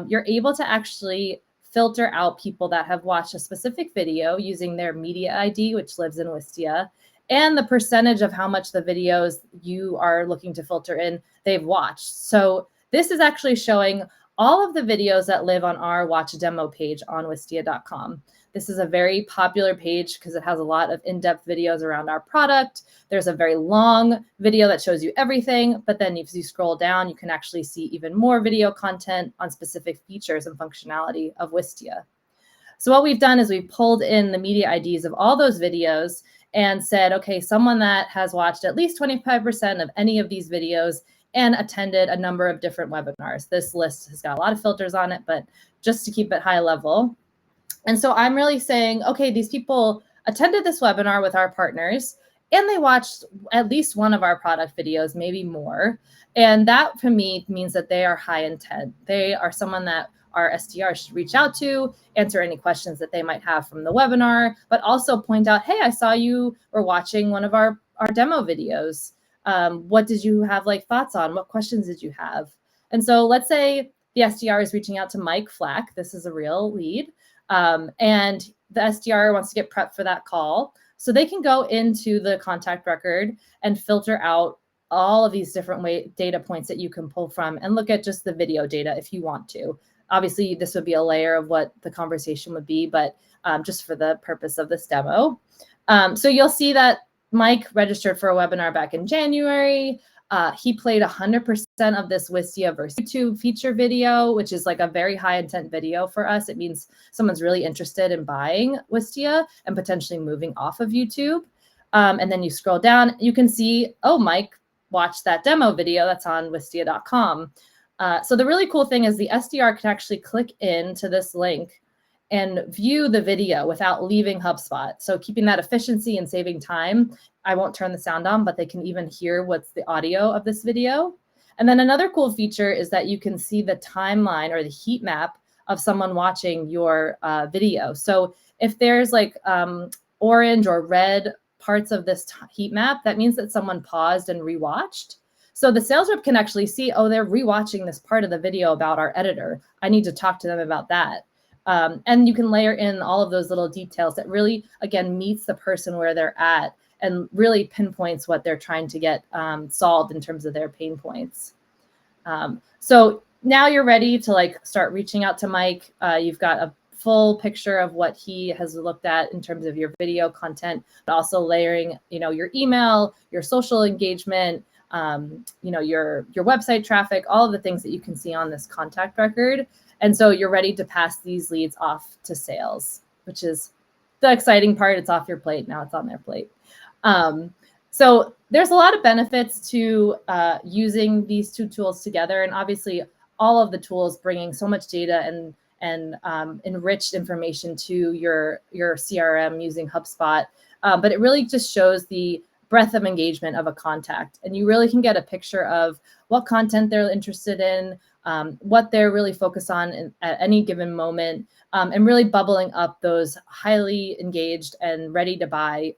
you're able to actually filter out people that have watched a specific video using their media ID, which lives in Wistia, and the percentage of how much the videos you are looking to filter in they've watched. So this is actually showing all of the videos that live on our watch demo page on wistia.com. This is a very popular page because it has a lot of in-depth videos around our product. There's a very long video that shows you everything, but then if you scroll down, you can actually see even more video content on specific features and functionality of Wistia. So what we've done is we've pulled in the media IDs of all those videos and said, okay, someone that has watched at least 25% of any of these videos and attended a number of different webinars. This list has got a lot of filters on it, but just to keep it high level. And so I'm really saying, okay, these people attended this webinar with our partners, and they watched at least one of our product videos, maybe more. And that for me means that they are high intent. They are someone that our SDR should reach out to, answer any questions that they might have from the webinar, but also point out, hey, I saw you were watching one of our demo videos. What did you have like thoughts on? What questions did you have? And so let's say the SDR is reaching out to Mike Flack. This is a real lead. And the SDR wants to get prepped for that call. So they can go into the contact record and filter out all of these different data points that you can pull from and look at just the video data if you want to. Obviously, this would be a layer of what the conversation would be, but just for the purpose of this demo. So you'll see that Mike registered for a webinar back in January. He played 100% of this Wistia versus YouTube feature video, which is like a very high intent video for us. It means someone's really interested in buying Wistia and potentially moving off of YouTube. And then you scroll down, you can see, oh, Mike watched that demo video that's on wistia.com. So the really cool thing is the SDR can actually click into this link and view the video without leaving HubSpot. So keeping that efficiency and saving time. I won't turn the sound on, but they can even hear what's the audio of this video. And then another cool feature is that you can see the timeline or the heat map of someone watching your video. So if there's like orange or red parts of this heat map, that means that someone paused and rewatched. So the sales rep can actually see, oh, they're rewatching this part of the video about our editor. I need to talk to them about that. And you can layer in all of those little details that really, again, meets the person where they're at and really pinpoints what they're trying to get solved in terms of their pain points. So now you're ready to like start reaching out to Mike. You've got a full picture of what he has looked at in terms of your video content, but also layering, your email, your social engagement, your website traffic, all of the things that you can see on this contact record. And so you're ready to pass these leads off to sales, which is the exciting part. It's off your plate. Now it's on their plate. So there's a lot of benefits to using these two tools together. And obviously all of the tools bringing so much data and enriched information to your CRM using HubSpot. But it really just shows the breadth of engagement of a contact. And you really can get a picture of what content they're interested in, what they're really focused on at any given moment, and really bubbling up those highly engaged and ready to buy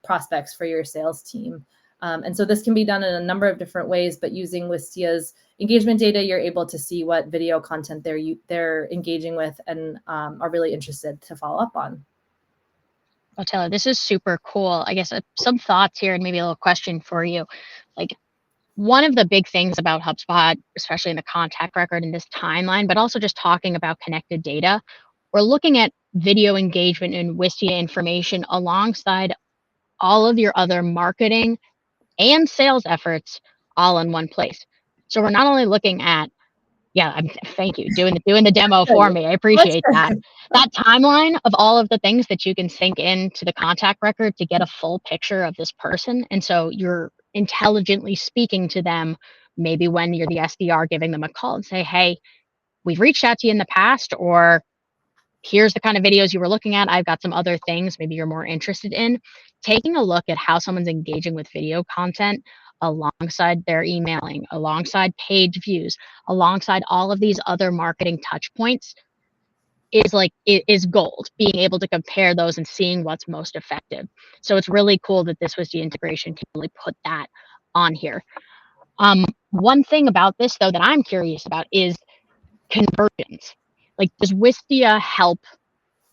prospects for your sales team. And so this can be done in a number of different ways, but using Wistia's engagement data, you're able to see what video content they're engaging with and are really interested to follow up on. Well, Taylor, this is super cool. I guess some thoughts here and maybe a little question for you. Like, one of the big things about HubSpot, especially in the contact record and this timeline, but also just talking about connected data, we're looking at video engagement and Wistia information alongside all of your other marketing and sales efforts all in one place. So we're not only looking at, thank you, doing the demo for me. I appreciate that. That timeline of all of the things that you can sync into the contact record to get a full picture of this person. And so you're intelligently speaking to them, maybe when you're the SDR, giving them a call and say, hey, we've reached out to you in the past, or here's the kind of videos you were looking at. I've got some other things maybe you're more interested in. Taking a look at how someone's engaging with video content alongside their emailing, alongside page views, alongside all of these other marketing touch points is gold, being able to compare those and seeing what's most effective. So it's really cool that this Wistia integration can really put that on here. One thing about this, though, that I'm curious about is conversions. Like, does Wistia help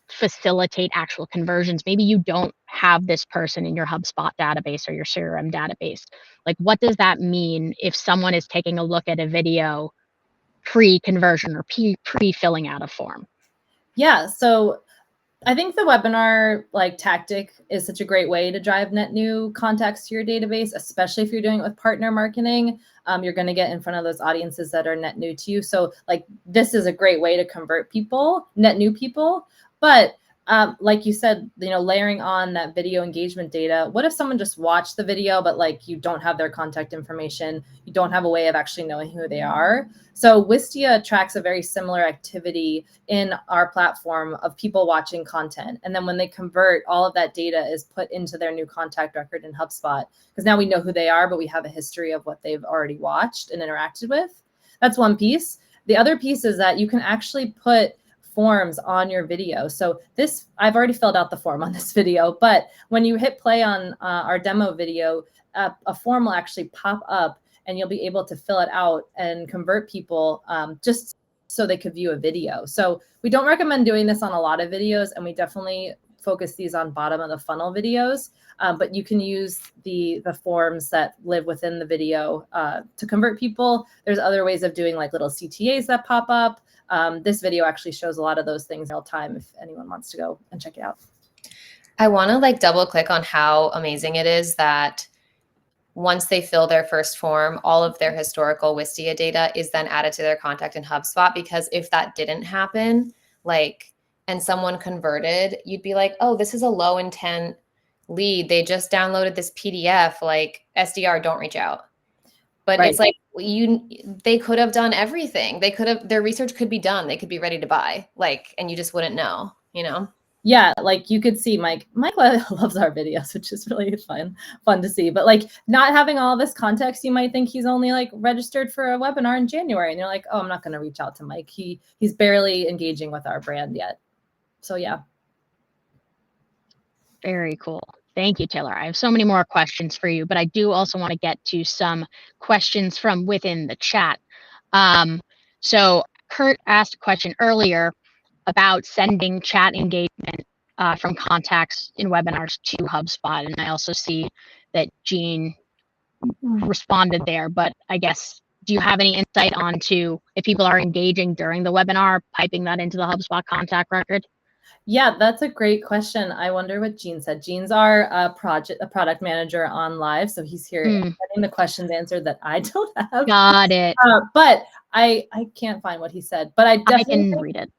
facilitate actual conversions? Maybe you don't have this person in your HubSpot database or your CRM database. Like, what does that mean if someone is taking a look at a video pre-conversion or pre-filling out a form? Yeah, so I think the webinar tactic is such a great way to drive net new contacts to your database, especially if you're doing it with partner marketing. You're going to get in front of those audiences that are net new to you. So this is a great way to convert people, net new people. But like you said, layering on that video engagement data. What if someone just watched the video, but like you don't have their contact information, you don't have a way of actually knowing who they are? So Wistia tracks a very similar activity in our platform of people watching content. And then when they convert, all of that data is put into their new contact record in HubSpot, because now we know who they are, but we have a history of what they've already watched and interacted with. That's one piece. The other piece is that you can actually put forms on your video. So this, I've already filled out the form on this video, but when you hit play on our demo video, a form will actually pop up and you'll be able to fill it out and convert people just so they could view a video. So we don't recommend doing this on a lot of videos, and we definitely focus these on bottom of the funnel videos, but you can use the forms that live within the video to convert people. There's other ways of doing like little CTAs that pop up. This video actually shows a lot of those things in real time if anyone wants to go and check it out. I want to like double click on how amazing it is that once they fill their first form, all of their historical Wistia data is then added to their contact in HubSpot. Because if that didn't happen, like, and someone converted, you'd be like, oh, this is a low intent lead. They just downloaded this PDF, like SDR, don't reach out. But Right. It's like they could have done everything. Their research could be done. They could be ready to buy, like, and you just wouldn't know, Yeah, like you could see Mike loves our videos, which is really fun to see. But like not having all this context, you might think he's only like registered for a webinar in January, and you're like, oh, I'm not going to reach out to Mike. He's barely engaging with our brand yet. So yeah. Very cool. Thank you, Taylor. I have so many more questions for you, but I do also want to get to some questions from within the chat. So Kurt asked a question earlier about sending chat engagement from contacts in webinars to HubSpot. And I also see that Jean responded there, but I guess, do you have any insight onto if people are engaging during the webinar, piping that into the HubSpot contact record? Yeah, that's a great question. I wonder what Gene said. Gene's our product manager on live, so he's here getting the questions answered that I don't have. Got it. But I can't find what he said. But I definitely can read it.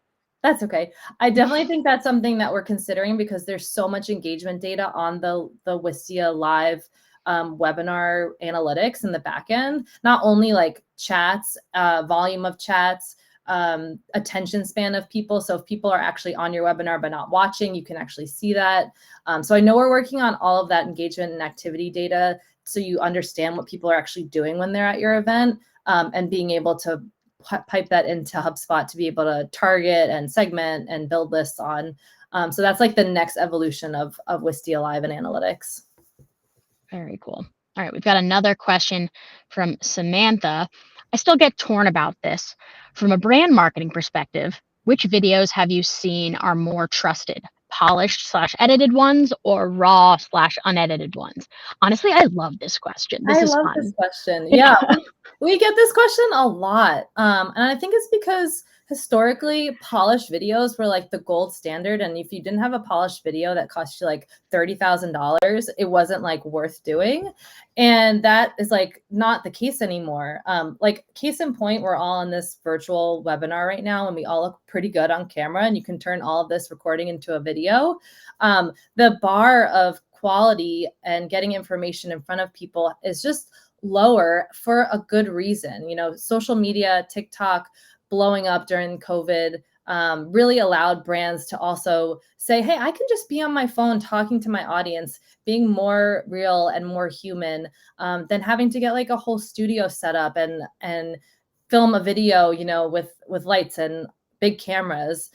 That's okay. I definitely think that's something that we're considering, because there's so much engagement data on the Wistia live webinar analytics in the back end. Not only like chats, volume of chats, attention span of people. So if people are actually on your webinar but not watching, you can actually see that. So I know we're working on all of that engagement and activity data, so you understand what people are actually doing when they're at your event, and being able to pipe that into HubSpot to be able to target and segment and build lists on. So that's like the next evolution of Wistia Live and analytics. Very cool. All right, we've got another question from Samantha. I still get torn about this. From a brand marketing perspective, which videos have you seen are more trusted? Polished/edited ones or raw/unedited ones? Honestly, I love this question. This is fun. This question. Yeah, we get this question a lot. And I think it's because historically polished videos were like the gold standard. And if you didn't have a polished video that cost you like $30,000, it wasn't like worth doing. And that is like not the case anymore. Like case in point, we're all in this virtual webinar right now and we all look pretty good on camera, and you can turn all of this recording into a video. The bar of quality and getting information in front of people is just lower for a good reason. Social media, TikTok, blowing up during COVID really allowed brands to also say, hey, I can just be on my phone talking to my audience, being more real and more human than having to get like a whole studio set up and film a video, with lights and big cameras,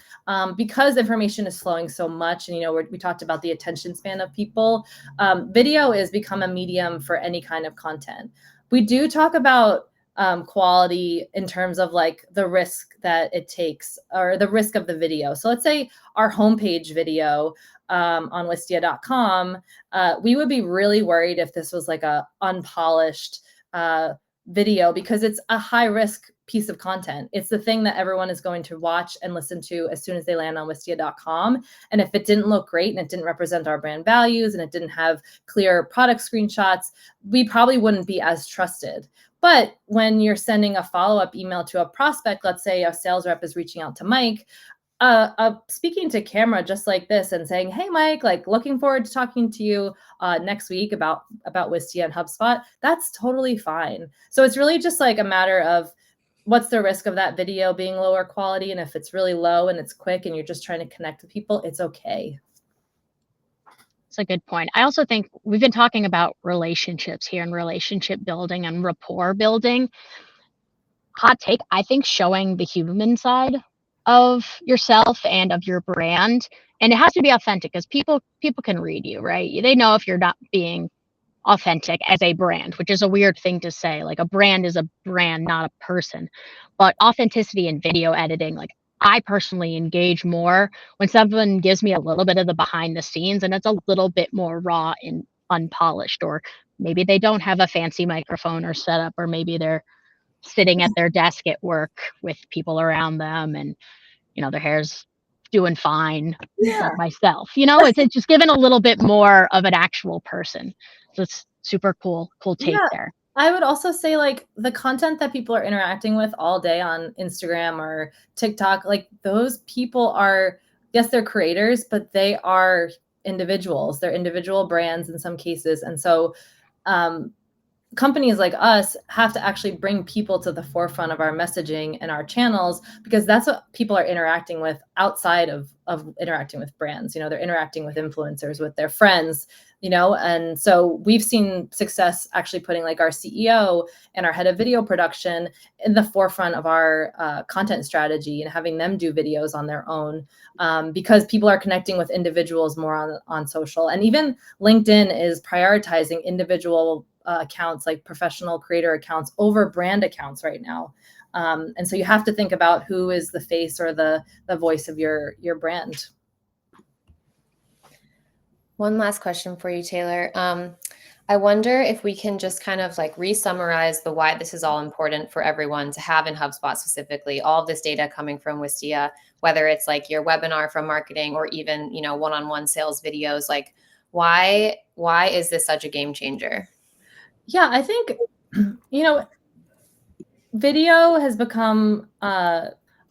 because information is flowing so much. And, we talked about the attention span of people. Video has become a medium for any kind of content. We do talk about quality in terms of like the risk that it takes, or the risk of the video. So let's say our homepage video on Wistia.com, we would be really worried if this was like a unpolished video, because it's a high risk piece of content. It's the thing that everyone is going to watch and listen to as soon as they land on Wistia.com. And if it didn't look great and it didn't represent our brand values and it didn't have clear product screenshots, we probably wouldn't be as trusted. But when you're sending a follow-up email to a prospect, let's say a sales rep is reaching out to Mike, speaking to camera just like this and saying, "Hey, Mike, like looking forward to talking to you next week about Wistia and HubSpot," that's totally fine. So it's really just like a matter of what's the risk of that video being lower quality, and if it's really low and it's quick and you're just trying to connect with people, it's okay. It's a good point. I also think we've been talking about relationships here and relationship building and rapport building. Hot take, I think showing the human side of yourself and of your brand, and it has to be authentic because people can read you, right? They know if you're not being authentic as a brand, which is a weird thing to say. Like a brand is a brand, not a person. But authenticity in video editing, like I personally engage more when someone gives me a little bit of the behind the scenes and it's a little bit more raw and unpolished, or maybe they don't have a fancy microphone or setup, or maybe they're sitting at their desk at work with people around them and their hair's doing fine, like myself. It's just given a little bit more of an actual person. So it's super cool take there. I would also say like the content that people are interacting with all day on Instagram or TikTok, like those people are, yes, they're creators, but they are individuals. They're individual brands in some cases. And so companies like us have to actually bring people to the forefront of our messaging and our channels, because that's what people are interacting with outside of interacting with brands. They're interacting with influencers, with their friends, and so we've seen success actually putting like our CEO and our head of video production in the forefront of our content strategy and having them do videos on their own, because people are connecting with individuals more on social. And even LinkedIn is prioritizing individual accounts, like professional creator accounts, over brand accounts right now. And so you have to think about who is the face or the voice of your brand. One last question for you, Taylor. I wonder if we can just kind of like re-summarize the why this is all important for everyone to have in HubSpot specifically, all of this data coming from Wistia, whether it's like your webinar from marketing or even, one-on-one sales videos, like why is this such a game changer? Yeah, I think, video has become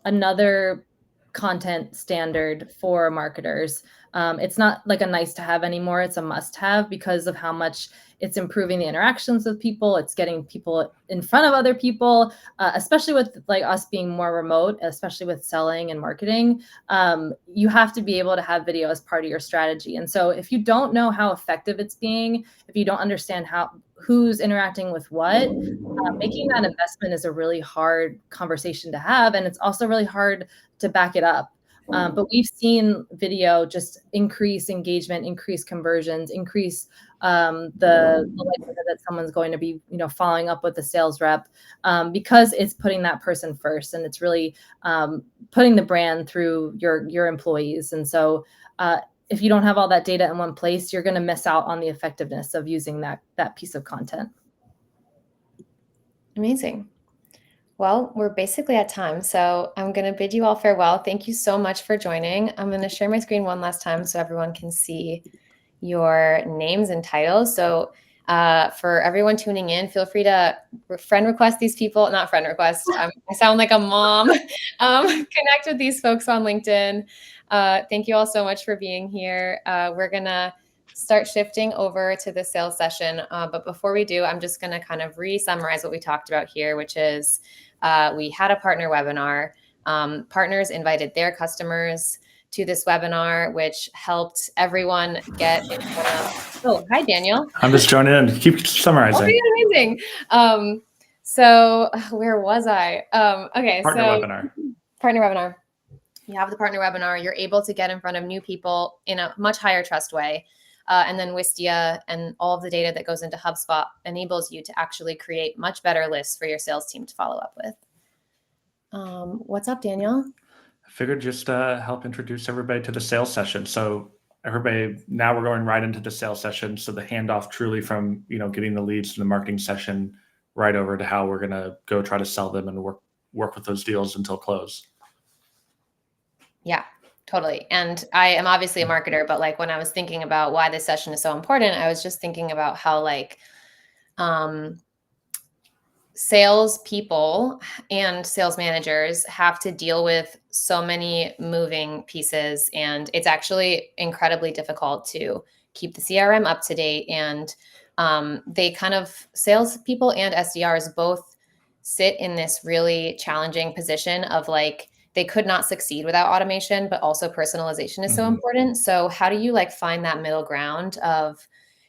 another content standard for marketers. It's not like a nice to have anymore. It's a must have because of how much it's improving the interactions with people. It's getting people in front of other people, especially with like us being more remote, especially with selling and marketing. You have to be able to have video as part of your strategy. And so if you don't know how effective it's being, if you don't understand who's interacting with what, making that investment is a really hard conversation to have. And it's also really hard to back it up. But we've seen video just increase engagement, increase conversions, increase the likelihood that someone's going to be, following up with a sales rep, because it's putting that person first, and it's really putting the brand through your employees. And so if you don't have all that data in one place, you're going to miss out on the effectiveness of using that piece of content. Amazing. Well, we're basically at time, so I'm going to bid you all farewell. Thank you so much for joining. I'm going to share my screen one last time so everyone can see your names and titles. So for everyone tuning in, feel free to friend request these people, not friend request. I sound like a mom. Connect with these folks on LinkedIn. Thank you all so much for being here. We're going to start shifting over to the sales session. But before we do, I'm just going to kind of re-summarize what we talked about here, which is we had a partner webinar. Partners invited their customers to this webinar, which helped everyone get in front of... Oh, hi, Daniel. I'm just joining in. Keep summarizing. Oh, amazing. So where was I? Okay, Partner webinar. Partner webinar. You have the partner webinar. You're able to get in front of new people in a much higher trust way. And then Wistia and all of the data that goes into HubSpot enables you to actually create much better lists for your sales team to follow up with. What's up, Daniel? I figured just help introduce everybody to the sales session. So everybody, now we're going right into the sales session. So the handoff truly from, getting the leads to the marketing session right over to how we're going to go try to sell them and work with those deals until close. Yeah. Totally. And I am obviously a marketer, but like when I was thinking about why this session is so important, I was just thinking about how like, sales people and sales managers have to deal with so many moving pieces, and it's actually incredibly difficult to keep the CRM up to date. And they kind of, salespeople and SDRs both sit in this really challenging position of like, they could not succeed without automation, but also personalization is so important. So how do you like find that middle ground of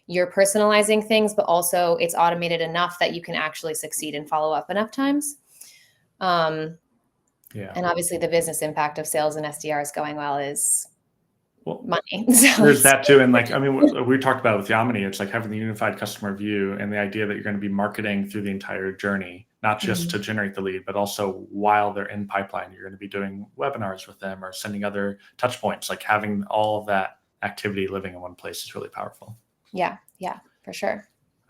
you're personalizing things, but also it's automated enough that you can actually succeed and follow up enough times? And obviously the business impact of sales and SDRs going well is money. So there's that too. And like, I mean, we talked about with Yamini, it's like having the unified customer view and the idea that you're going to be marketing through the entire journey, not just to generate the lead, but also while they're in pipeline, you're going to be doing webinars with them or sending other touch points. Like having all of that activity living in one place is really powerful. Yeah, for sure.